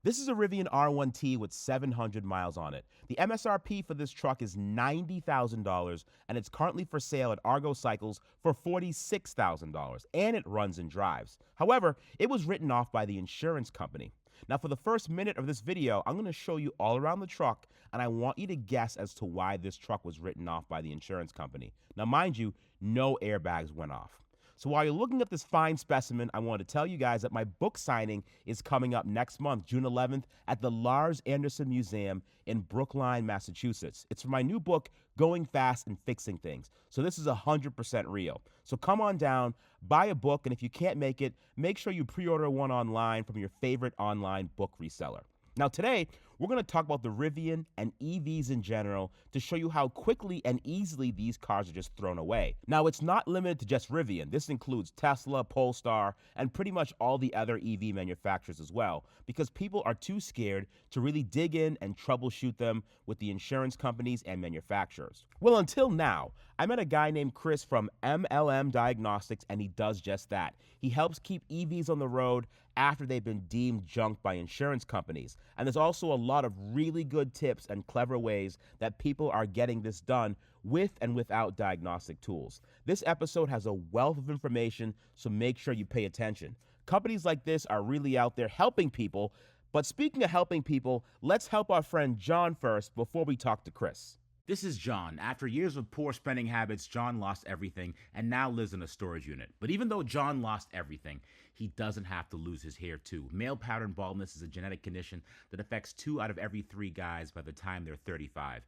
This is a Rivian R1T with 700 miles on it. The MSRP for this truck is $90,000 and it's currently for sale at Argo Cycles for $46,000 and it runs and drives. However, it was written off by the insurance company. Now for the first minute of this video, I'm going to show you all around the truck and I want you to guess as to why this truck was written off by the insurance company. Now mind you, no airbags went off. So while you're looking at this fine specimen, I want to tell you guys that my book signing is coming up next month, June 11th, at the Lars Anderson Museum in Brookline, Massachusetts. It's for my new book, Going Fast and Fixing Things. So this is 100% real. So come on down, buy a book, and if you can't make it, make sure you pre-order one online from your favorite online book reseller. Now today, we're going to talk about the Rivian and EVs in general to show you how quickly and easily these cars are just thrown away. Now it's not limited to just Rivian. This includes Tesla, Polestar, and pretty much all the other EV manufacturers as well, because people are too scared to really dig in and troubleshoot them with the insurance companies and manufacturers. Well, until now, I met a guy named Chris from MLM Diagnostics, and he does just that. He helps keep EVs on the road after they've been deemed junk by insurance companies. And there's also a lot of really good tips and clever ways that people are getting this done with and without diagnostic tools. This episode has a wealth of information, so make sure you pay attention. Companies like this are really out there helping people. But speaking of helping people, let's help our friend John first before we talk to Chris. This is John. After years of poor spending habits, John lost everything and now lives in a storage unit. But even though John lost everything, he doesn't have to lose his hair too. Male pattern baldness is a genetic condition that affects 2 out of every 3 guys by the time they're 35.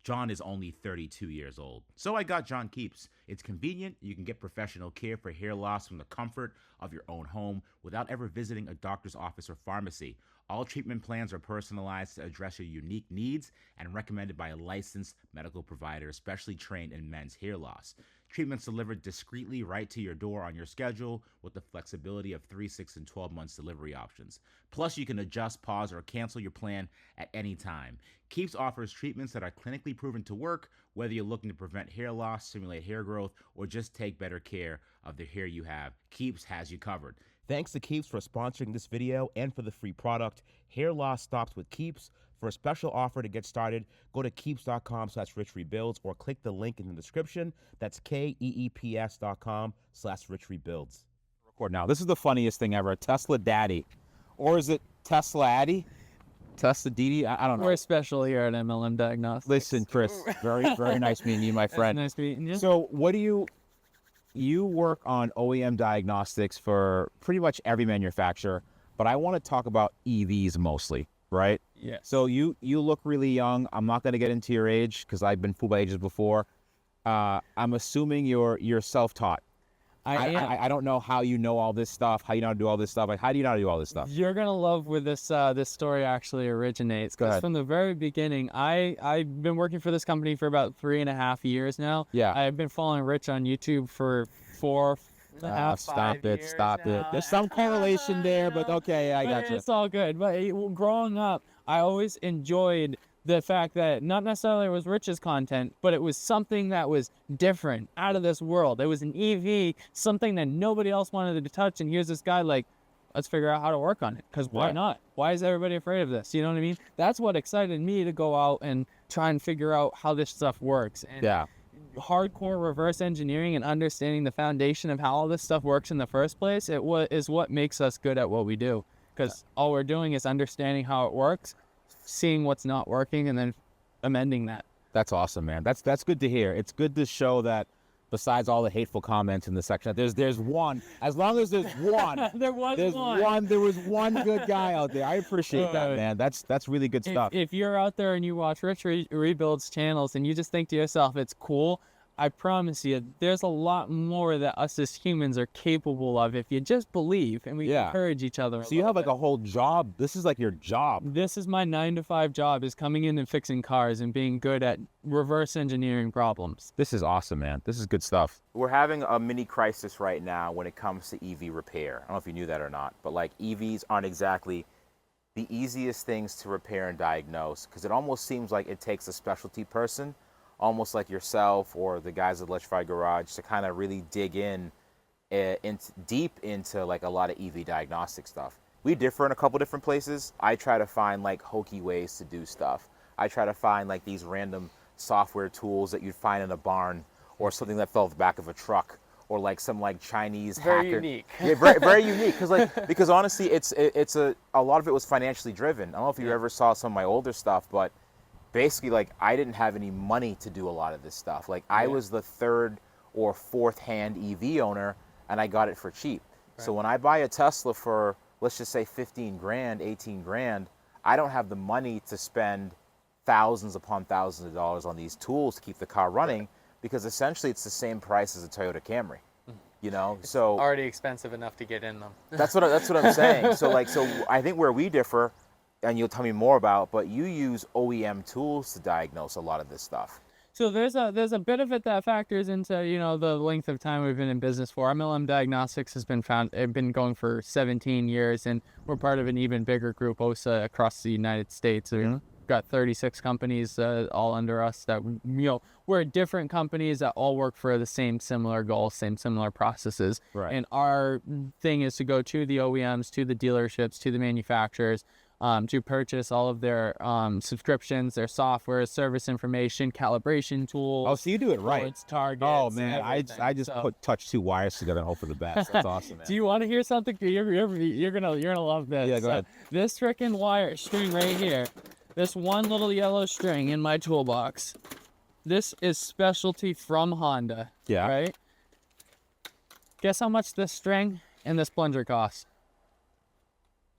John is only 32 years old. So I got John Keeps. It's convenient. You can get professional care for hair loss from the comfort of your own home without ever visiting a doctor's office or pharmacy. All treatment plans are personalized to address your unique needs and recommended by a licensed medical provider, especially trained in men's hair loss. Treatments delivered discreetly right to your door on your schedule with the flexibility of 3, 6, and 12 months delivery options. Plus, you can adjust, pause, or cancel your plan at any time. Keeps offers treatments that are clinically proven to work, whether you're looking to prevent hair loss, stimulate hair growth, or just take better care of the hair you have. Keeps has you covered. Thanks to Keeps for sponsoring this video and for the free product. Hair loss stops with Keeps. For a special offer to get started, go to keeps.com/richrebuilds or click the link in the description. That's keeps.com/richrebuilds. Record now. This is the funniest thing ever. Tesla Daddy. Or is it Tesla Addy? Tesla Didi? I don't know. We're special here at MLM Diagnostics. Listen, Chris, very, very nice meeting you, my friend. Nice meeting you. So what do you work on OEM diagnostics for pretty much every manufacturer, but I want to talk about EVs mostly, right? Yeah. So you look really young. I'm not going to get into your age because I've been fooled by ages before. I'm assuming you're self-taught. I am. I don't know how you know all this stuff, how you know how to do all this stuff. Like, how do you know how to do all this stuff? You're gonna love where this story actually originates. Go ahead. From the very beginning, I've been working for this company for about 3.5 years now. Yeah. I've been following Rich on YouTube for 4.5, Stop 5 it, years stop it. now. There's some correlation there, but okay, I got you. It's all good. But growing up, I always enjoyed the fact that not necessarily it was Rich's content, but it was something that was different, out of this world. It was an EV, something that nobody else wanted to touch, and here's this guy like, let's figure out how to work on it, because why not? Why is everybody afraid of this? You know what I mean? That's what excited me to go out and try and figure out how this stuff works. And Yeah. hardcore reverse engineering and understanding the foundation of how all this stuff works in the first place, is what makes us good at what we do, because all we're doing is understanding how it works, seeing what's not working, and then amending that. That's awesome, man. That's good to hear. It's good to show that besides all the hateful comments in the section, there's one. As long as there's one, There was there was one good guy out there. I appreciate that, man. That's really good stuff. If you're out there and you watch Rich Rebuilds channels and you just think to yourself, it's cool, I promise you, there's a lot more that us as humans are capable of if you just believe and we encourage each other. So you have like a whole job. This is like your job. This is my 9-to-5 job, is coming in and fixing cars and being good at reverse engineering problems. This is awesome, man. This is good stuff. We're having a mini crisis right now when it comes to EV repair. I don't know if you knew that or not, but like EVs aren't exactly the easiest things to repair and diagnose, because it almost seems like it takes a specialty person, almost like yourself or the guys at Electrified Garage, to kind of really dig deep into like a lot of EV diagnostic stuff. we differ in a couple different places. I try to find like hokey ways to do stuff. I try to find like these random software tools that you'd find in a barn, or something that fell off the back of a truck, or like some like Chinese Very hacker. unique. Yeah, very unique. Because honestly, it's a lot of it was financially driven. I don't know if you ever saw some of my older stuff, but basically, like, I didn't have any money to do a lot of this stuff. Like, I was the third or fourth hand EV owner, and I got it for cheap. Right. So when I buy a Tesla for, let's just say 15 grand, 18 grand, I don't have the money to spend thousands upon thousands of dollars on these tools to keep the car running, because essentially it's the same price as a Toyota Camry. You know, so already expensive enough to get in them. that's what I'm saying. So I think where we differ, and you'll tell me more about, but you use OEM tools to diagnose a lot of this stuff. So there's a bit of it that factors into, you know, the length of time we've been in business for. MLM Diagnostics has been going for 17 years, and we're part of an even bigger group, OSA, across the United States. We've got 36 companies all under us that, you know, we're different companies that all work for the same similar goal, similar processes. Right. And our thing is to go to the OEMs, to the dealerships, to the manufacturers, to purchase all of their subscriptions, their software, service information, calibration tools. Oh, so you do it right. Targets. Oh man, everything. I just touch two wires together and hope for the best. That's awesome, man. Do you want to hear something? You're gonna love this. Yeah, go ahead. This freaking wire string right here, this one little yellow string in my toolbox, this is specialty from Honda. Yeah. Right. Guess how much this string and this plunger costs?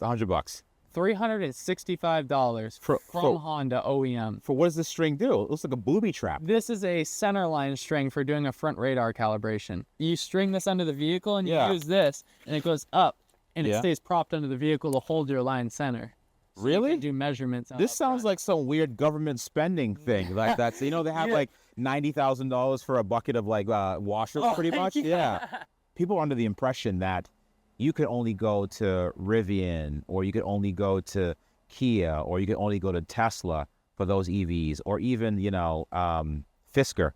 $100. $365 from Honda OEM. For what does this string do? It looks like a booby trap. This is a center line string for doing a front radar calibration. You string this under the vehicle and you use this, and it goes up, and it stays propped under the vehicle to hold your line center. So really? You can do measurements. This sounds like some weird government spending thing like that. So, you know, they have like $90,000 for a bucket of like washers, pretty much. Yeah. People are under the impression that you could only go to Rivian, or you could only go to Kia, or you could only go to Tesla for those EVs, or even, you know, Fisker.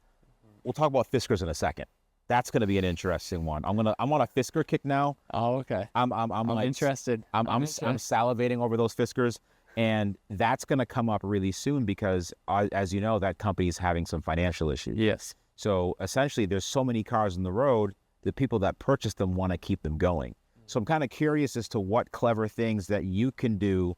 We'll talk about Fiskers in a second. That's going to be an interesting one. I'm on a Fisker kick now. Oh, okay. I'm like, interested. I'm salivating over those Fiskers, and that's going to come up really soon because, as you know, that company is having some financial issues. Yes. So essentially, there's so many cars on the road, the people that purchase them want to keep them going. So I'm kind of curious as to what clever things that you can do,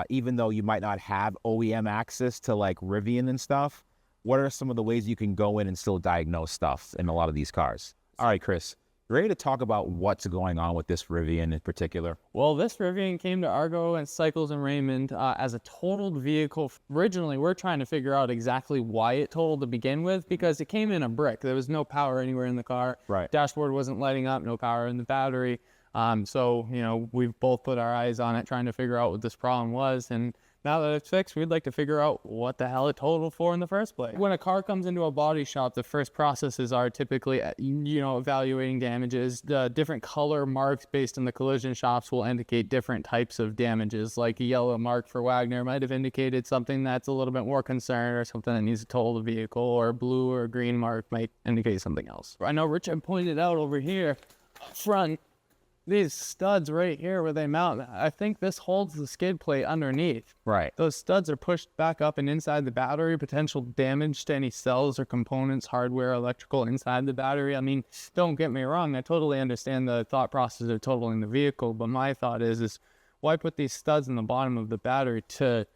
even though you might not have OEM access to like Rivian and stuff. What are some of the ways you can go in and still diagnose stuff in a lot of these cars? All right, Chris, you ready to talk about what's going on with this Rivian in particular? Well, this Rivian came to Argo and Cycles and Raymond as a totaled vehicle. Originally, we're trying to figure out exactly why it totaled to begin with, because it came in a brick. There was no power anywhere in the car. Right. Dashboard wasn't lighting up, no power in the battery. So, you know, we've both put our eyes on it, trying to figure out what this problem was. And now that it's fixed, we'd like to figure out what the hell it totaled for in the first place. When a car comes into a body shop, the first processes are typically, you know, evaluating damages. The different color marks based on the collision shops will indicate different types of damages. Like a yellow mark for Wagner might have indicated something that's a little bit more concerned, or something that needs to total the vehicle, or a blue or a green mark might indicate something else. I know Richard pointed out over here up front, these studs right here where they mount, I think this holds the skid plate underneath. Right. Those studs are pushed back up and inside the battery, potential damage to any cells or components, hardware, electrical inside the battery. I mean, don't get me wrong, I totally understand the thought process of totaling the vehicle, but my thought is why put these studs in the bottom of the battery to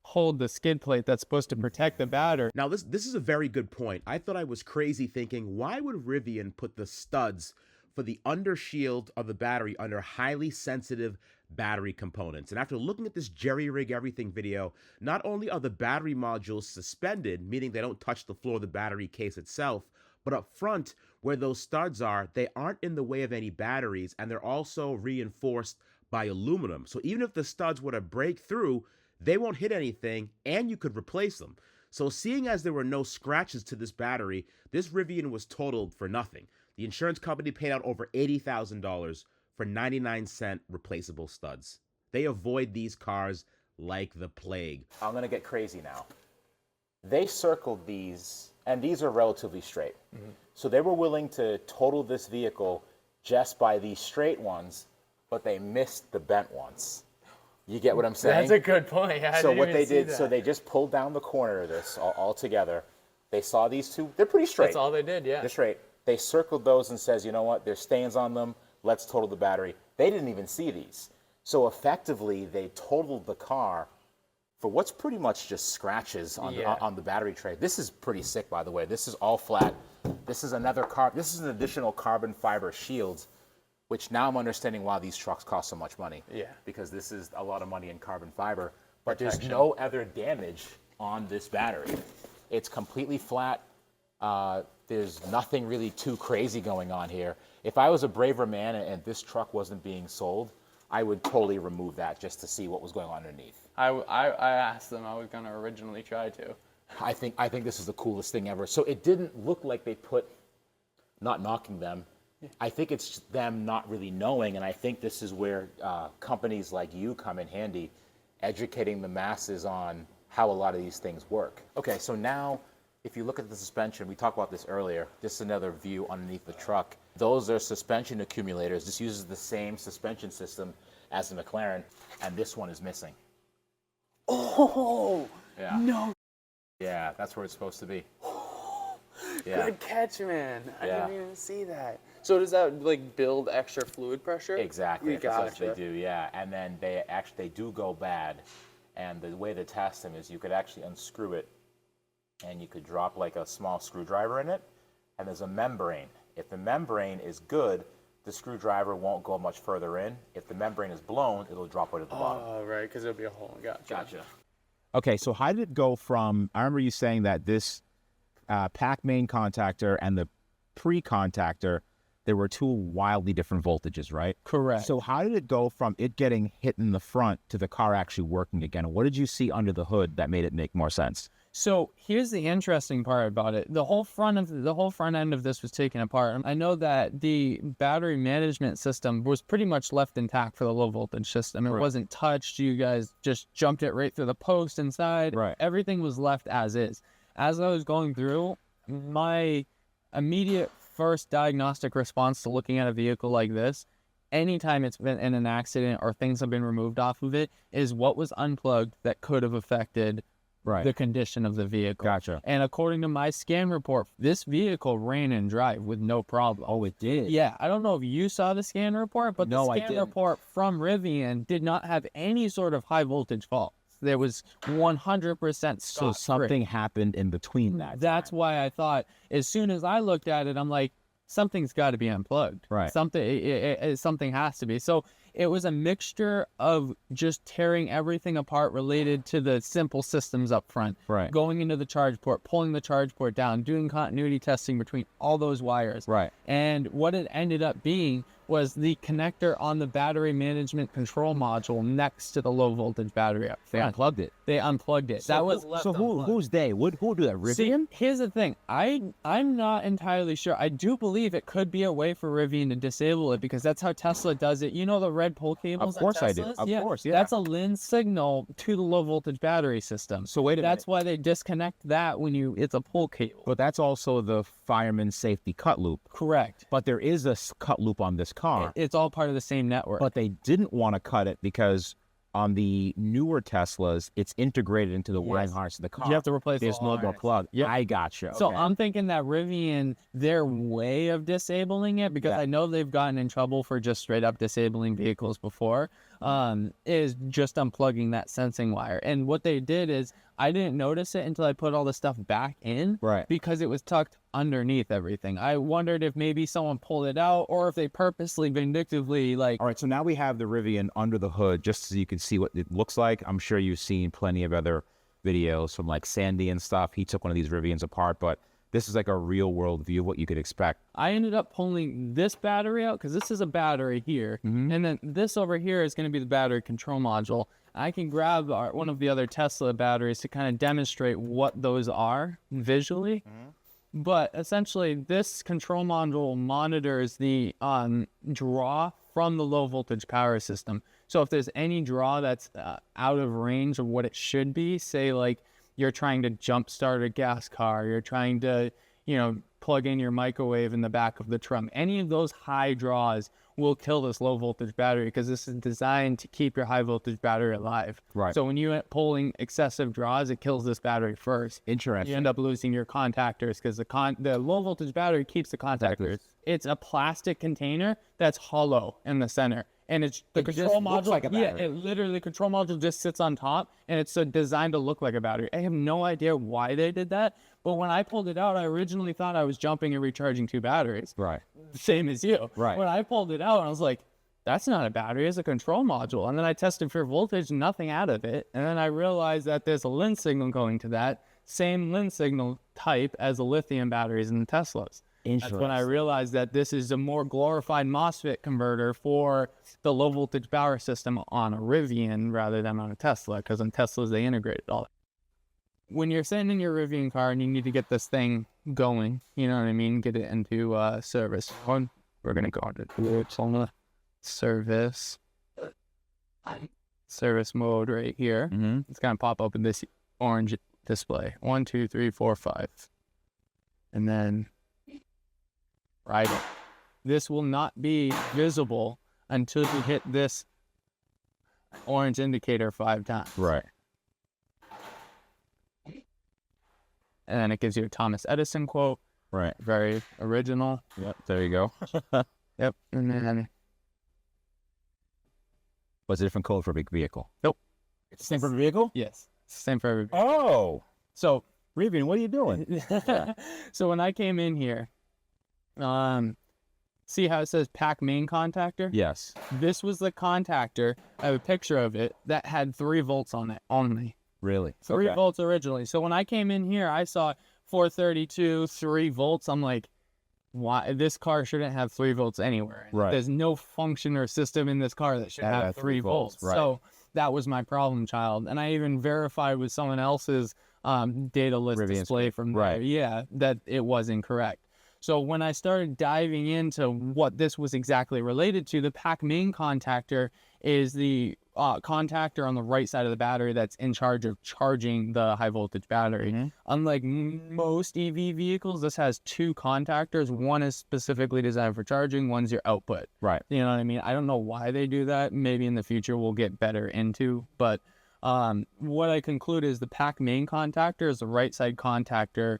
hold the skid plate that's supposed to protect the battery? Now, this is a very good point. I thought I was crazy thinking, why would Rivian put the studs for the undershield of the battery under highly sensitive battery components? And after looking at this jerry-rig everything video, not only are the battery modules suspended, meaning they don't touch the floor of the battery case itself, but up front, where those studs are, they aren't in the way of any batteries, and they're also reinforced by aluminum. So even if the studs were to break through, they won't hit anything, and you could replace them. So seeing as there were no scratches to this battery, this Rivian was totaled for nothing. The insurance company paid out over $80,000 for 99-cent replaceable studs. They avoid these cars like the plague. I'm going to get crazy now. They circled these, and these are relatively straight. So they were willing to total this vehicle just by these straight ones but they missed the bent ones. You get what I'm saying? That's a good point. So what they did, so they just pulled down the corner of this all together. They saw these two, they're pretty straight. That's all they did, yeah. They're straight. They circled those and says, you know what, there's stains on them, let's total the battery. They didn't even see these. So effectively, they totaled the car for what's pretty much just scratches on the battery tray. This is pretty sick, by the way. This is all flat. This is this is an additional carbon fiber shield, which now I'm understanding why these trucks cost so much money. Yeah. Because this is a lot of money in carbon fiber. But there's no other damage on this battery. It's completely flat. There's nothing really too crazy going on here. If I was a braver man and this truck wasn't being sold, I would totally remove that just to see what was going on underneath. I asked them. I was going to originally try to. I think this is the coolest thing ever. So it didn't look like they put, not knocking them, I think it's just them not really knowing, and I think this is where companies like you come in handy, educating the masses on how a lot of these things work. Okay, so now if you look at the suspension, we talked about this earlier, this is another view underneath the truck. Those are suspension accumulators. This uses the same suspension system as the McLaren, and this one is missing. Oh, yeah. No. Yeah, that's where it's supposed to be. Yeah. Good catch, man. I Yeah. didn't even see that. So does that like build extra fluid pressure? Exactly. You That's what gotcha. they do, yeah. And then they do go bad. And the way to test them is you could actually unscrew it and you could drop like a small screwdriver in it, and there's a membrane. If the membrane is good, the screwdriver won't go much further in. If the membrane is blown, it'll drop right at the bottom. Oh, right, because it'll be a hole. Gotcha. Okay, so how did it go from, I remember you saying that this pack main contactor and the pre-contactor, there were two wildly different voltages, right? Correct. So how did it go from it getting hit in the front to the car actually working again? And what did you see under the hood that made it make more sense? So here's the interesting part about it. The whole front end of this was taken apart. I know that the battery management system was pretty much left intact for the low voltage system. It wasn't touched. You guys just jumped it right through the post inside. Right. Everything was left as is. As I was going through, my immediate first diagnostic response to looking at a vehicle like this, anytime it's been in an accident or things have been removed off of it, is what was unplugged that could have affected the condition of the vehicle. Gotcha. And according to my scan report, this vehicle ran and drive with no problem. Oh, it did? Yeah, I don't know if you saw the scan report, but No, the I scan didn't. report from Rivian did not have any sort of high voltage fault. There was 100% So Scott something free. happened in between that. That's why I thought, as soon as I looked at it, I'm like, something's got to be unplugged. Right. Something has to be. So it was a mixture of just tearing everything apart related to the simple systems up front. Right. Going into the charge port, pulling the charge port down, doing continuity testing between all those wires. Right. And what it ended up being was the connector on the battery management control module next to the low voltage battery up They front. unplugged it. They unplugged it. That was left unplugged. Who's they? Who would do that? Rivian? See, here's the thing. I'm not entirely sure. I do believe it could be a way for Rivian to disable it because that's how Tesla does it. You know the red pull cables? Of course on I do. Teslas? Of course, yeah. That's a lens signal to the low voltage battery system. So wait a That's minute. why they disconnect that when it's a pull cable. But that's also the fireman safety cut loop. Correct. But there is a cut loop on this car. It's all part of the same network. But they didn't want to cut it because on the newer Teslas, it's integrated into the wiring harness of the car. you have to replace There's the no whole more harness. plug. Yep. I gotcha. So Okay. I'm thinking that Rivian, their way of disabling it, because I know they've gotten in trouble for just straight up disabling vehicles before, is just unplugging that sensing wire. And what they did is, I didn't notice it until I put all the stuff back in, Right. because it was tucked underneath everything. I wondered if maybe someone pulled it out or if they purposely, vindictively, like, All right, so now we have the Rivian under the hood, just so you can see what it looks like. I'm sure you've seen plenty of other videos from like Sandy and stuff. He took one of these Rivians apart, but this is like a real world view of what you could expect. I ended up pulling this battery out because this is a battery here. And then this over here is going to be the battery control module. I can grab one of the other Tesla batteries to kind of demonstrate what those are visually. But essentially, this control module monitors the draw from the low voltage power system. So if there's any draw that's out of range of what it should be, say like you're trying to jump start a gas car, you're trying to, plug in your microwave in the back of the trunk, any of those high draws will kill this low voltage battery because this is designed to keep your high voltage battery alive. Right. So when you end up pulling excessive draws, it kills this battery first. Interesting. You end up losing your contactors because the low voltage battery keeps the contactors. It's a plastic container that's hollow in the center. And it's the control module. Looks like a battery. Yeah, it literally, the control module just sits on top, and it's designed to look like a battery. I have no idea why they did that, but when I pulled it out, I originally thought I was jumping and recharging 2 batteries. Right. Same as you. Right. When I pulled it out, I was like, that's not a battery, it's a control module. And then I tested for voltage, nothing out of it. And then I realized that there's a lin signal going to that, same lin signal type as the lithium batteries in the Teslas. That's when I realized that this is a more glorified MOSFET converter for the low voltage power system on a Rivian rather than on a Tesla, because on Teslas they integrated all that. When you're sitting in your Rivian car and you need to get this thing going, you know what I mean, get it into service. We're going to go into service mode right here. Mm-hmm. It's going to pop up in this orange display. 1, 2, 3, 4, 5. And then right. This will not be visible until you hit this orange indicator 5 times. Right. And then it gives you a Thomas Edison quote. Right. Very original. Yep. There you go. Yep. And then What's a different code for a big vehicle? Nope. It's the same for a vehicle? yes, same for everybody. Oh. So Rivian, what are you doing? so when I came in here, see how it says pack main contactor? Yes. This was the contactor. I have a picture of it that had 3 volts on it only. Really? 3 volts originally. So when I came in here, I saw 432, 3 volts. I'm like, why? This car shouldn't have 3 volts anywhere. Right. There's no function or system in this car that should have 3 volts. Right. So that was my problem child. And I even verified with someone else's data list Rivian display from there. Right. Yeah, that it was incorrect. So when I started diving into what this was exactly related to, the pack main contactor is the contactor on the right side of the battery that's in charge of charging the high voltage battery. Mm-hmm. Unlike most EV vehicles, this has 2 contactors. One is specifically designed for charging, one's your output. Right. You know what I mean? I don't know why they do that. Maybe in the future we'll get better into, but what I conclude is the pack main contactor is the right side contactor,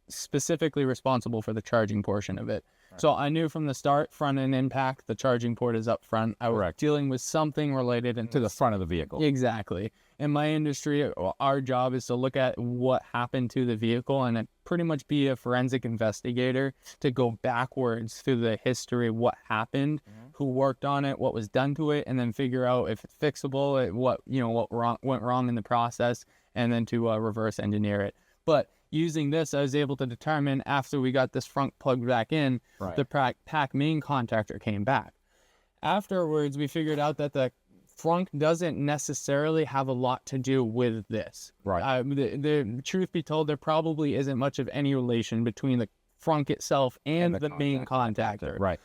specifically responsible for the charging portion of it. Right. So I knew from the start, front end impact, the charging port is up front. I was dealing with something related to the front of the vehicle. Exactly. In my industry, our job is to look at what happened to the vehicle and pretty much be a forensic investigator to go backwards through the history of what happened, who worked on it, what was done to it, and then figure out if it's fixable, what went wrong in the process, and then to reverse engineer it. But using this, I was able to determine after we got this front plugged back in, the pack main contactor came back. Afterwards, we figured out that the frunk doesn't necessarily have a lot to do with this. Right. The truth be told, there probably isn't much of any relation between the frunk itself and the main contactor. Right.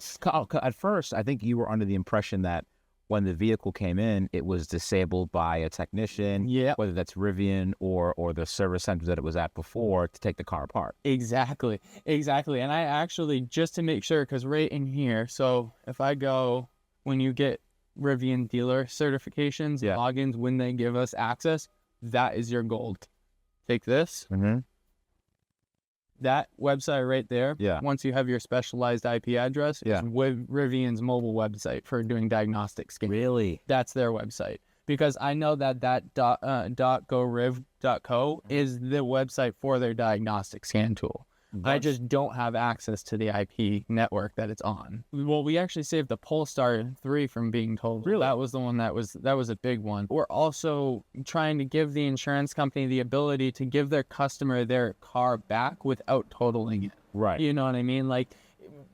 At first, I think you were under the impression that when the vehicle came in, it was disabled by a technician, whether that's Rivian or the service center that it was at before, to take the car apart. Exactly. And I actually, just to make sure, because right in here, so if I go, when you get Rivian dealer certifications, logins, when they give us access, that is your gold. Take this. Mm-hmm. That website right there, once you have your specialized IP address, is Rivian's mobile website for doing diagnostic scanning. Really? That's their website. Because I know that .goriv.co is the website for their diagnostic scan tool. I just don't have access to the IP network that it's on. Well, we actually saved the Polestar 3 from being totaled. Really? That was the one that was a big one. We're also trying to give the insurance company the ability to give their customer their car back without totaling it. Right. You know what I mean? Like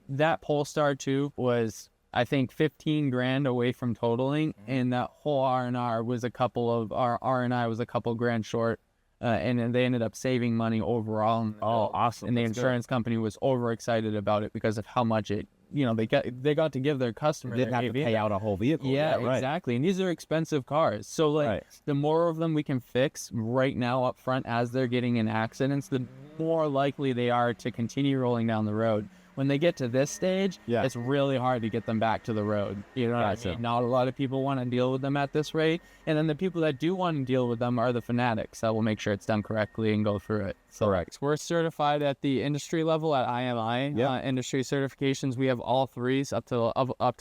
that Polestar 2 was, I think, 15 grand away from totaling, and that whole R&I was a couple grand short. And then they ended up saving money overall. Oh, awesome. And the insurance company was overexcited about it because of how much it, they got to give their customer. They didn't have to pay out a whole vehicle. Yeah, exactly. And these are expensive cars. So the more of them we can fix right now up front as they're getting in accidents, the more likely they are to continue rolling down the road. When they get to this stage, Yeah. it's really hard to get them back to the road. You know what I Gotcha. mean? Not a lot of people want to deal with them at this rate. And then the people that do want to deal with them are the fanatics that will make sure it's done correctly and go through it. So Correct. we're certified at the industry level at IMI. Yep. Industry certifications, we have all threes up to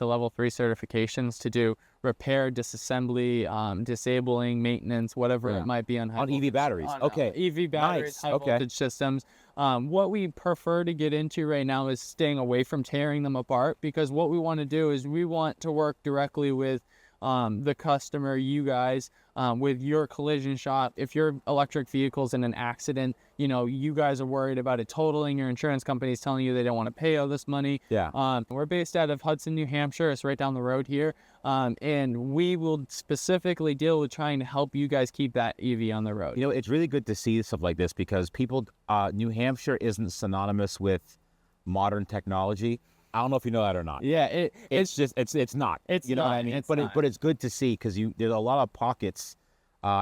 level 3 certifications to do repair, disassembly, disabling, maintenance, whatever Yeah. it might be on high On EV voltage- batteries. on, Okay. EV batteries, Nice. high Okay. voltage systems. What we prefer to get into right now is staying away from tearing them apart, because what we want to do is we want to work directly with the customer, you guys, with your collision shop. If your electric vehicle's in an accident, you know, you guys are worried about it totaling, your insurance company is telling you they don't want to pay all this money. Yeah. We're based out of Hudson, New Hampshire. It's right down the road here. And we will specifically deal with trying to help you guys keep that EV on the road. You know, it's really good to see stuff like this because people, New Hampshire isn't synonymous with modern technology. I don't know if you know that or not. Yeah, It's just it's not. It's you know what I not, mean? it's But not. but it's good to see because there's a lot of pockets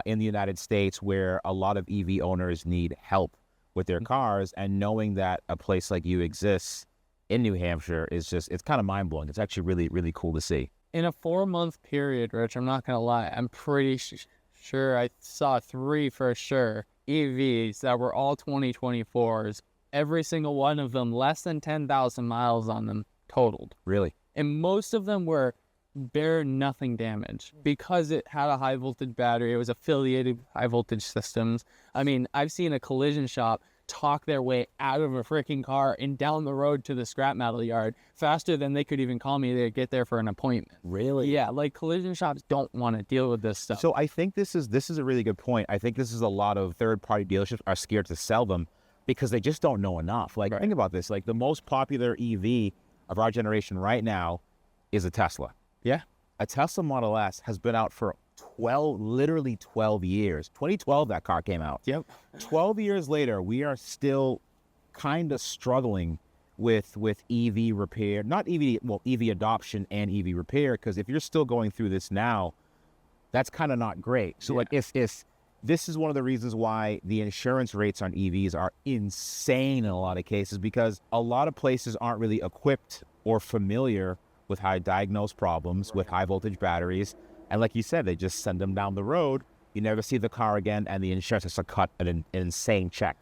in the United States where a lot of EV owners need help with their cars, and knowing that a place like you exists in New Hampshire is just, it's kind of mind blowing. It's actually really, really cool to see. in a 4-month period, Rich, I'm not gonna lie, I'm pretty sure I saw 3 for sure EVs that were all 2024s. Every single one of them less than 10,000 miles on them totaled, Really. and most of them were bare nothing damage because it had a high voltage battery. It was affiliated with high voltage systems. I mean, I've seen a collision shop talk their way out of a freaking car and down the road to the scrap metal yard faster than they could even call me to get there for an appointment. Really? Yeah, like collision shops don't want to deal with this stuff. So I think this is a really good point. I think this is a lot of third-party dealerships are scared to sell them because they just don't know enough. Like, Right. think about this. Like, the most popular EV of our generation right now is a Tesla. Yeah. A Tesla Model S has been out for literally 12 years. 2012, that car came out. Yep. 12 years later, we are still kind of struggling with EV repair, not EV, well, EV adoption and EV repair, because if you're still going through this now, that's kind of not great. So like if this is one of the reasons why the insurance rates on EVs are insane in a lot of cases, because a lot of places aren't really equipped or familiar with how to diagnose problems with high voltage batteries. And like you said, they just send them down the road. You never see the car again, and the insurance has to cut an insane check.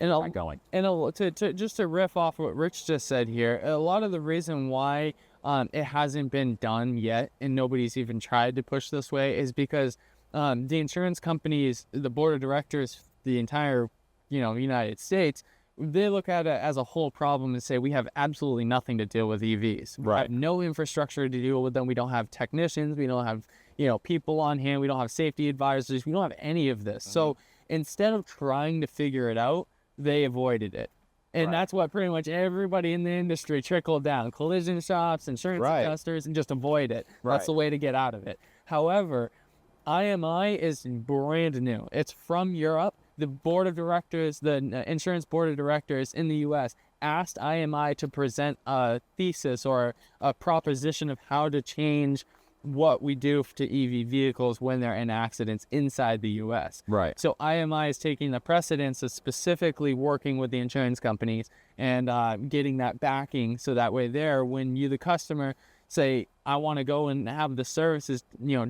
And Not going. just to riff off what Rich just said here, a lot of the reason why it hasn't been done yet and nobody's even tried to push this way is because the insurance companies, the board of directors, the entire United States, they look at it as a whole problem and say we have absolutely nothing to deal with EVs. We Right. have no infrastructure to deal with them. We don't have technicians. We don't have people on hand. We don't have safety advisors. We don't have any of this. So instead of trying to figure it out, they avoided it. And Right. that's what pretty much everybody in the industry trickled down. Collision shops, insurance Right. adjusters, and just avoid it. Right. That's the way to get out of it. However, IMI is brand new. It's from Europe. The board of directors, the insurance board of directors in the U.S. asked IMI to present a thesis or a proposition of how to change what we do to EV vehicles when they're in accidents inside the U.S. Right. So IMI is taking the precedence of specifically working with the insurance companies and getting that backing, so that way there, when you, the customer, say, I want to go and have the services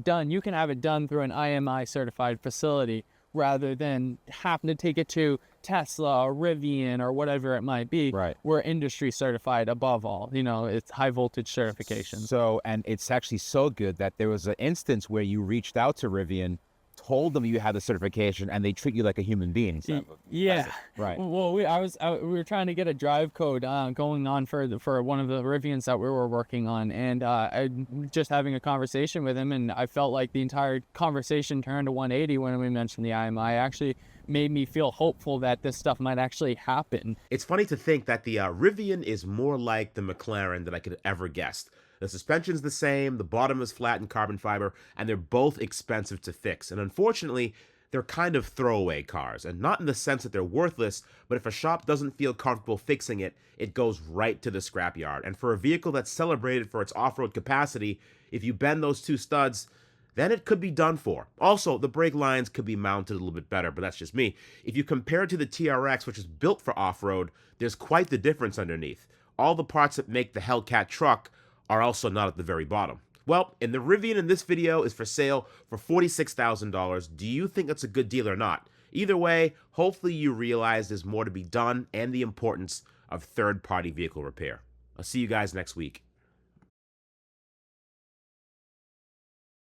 done, you can have it done through an IMI certified facility rather than having to take it to Tesla or Rivian or whatever it might be. Right. We're industry certified above all. It's high voltage certification. So, and it's actually so good that there was an instance where you reached out to Rivian, told them you had the certification, and they treat you like a human being. So, Yeah. Right. Well, we were trying to get a drive code going on for one of the Rivians that we were working on, and I just having a conversation with him, and I felt like the entire conversation turned to 180 when we mentioned the IMI. Actually made me feel hopeful that this stuff might actually happen. It's funny to think that the Rivian is more like the McLaren than I could have ever guessed. The suspension's the same, the bottom is flat and carbon fiber, and they're both expensive to fix. And unfortunately, they're kind of throwaway cars, and not in the sense that they're worthless, but if a shop doesn't feel comfortable fixing it, it goes right to the scrapyard. And for a vehicle that's celebrated for its off-road capacity, if you bend those two studs, then it could be done for. Also, the brake lines could be mounted a little bit better, but that's just me. If you compare it to the TRX, which is built for off-road, there's quite the difference underneath. all the parts that make the Hellcat truck are also not at the very bottom. Well, and the Rivian in this video is for sale for $46,000. Do you think that's a good deal or not? Either way, hopefully you realize there's more to be done and the importance of third-party vehicle repair. I'll see you guys next week.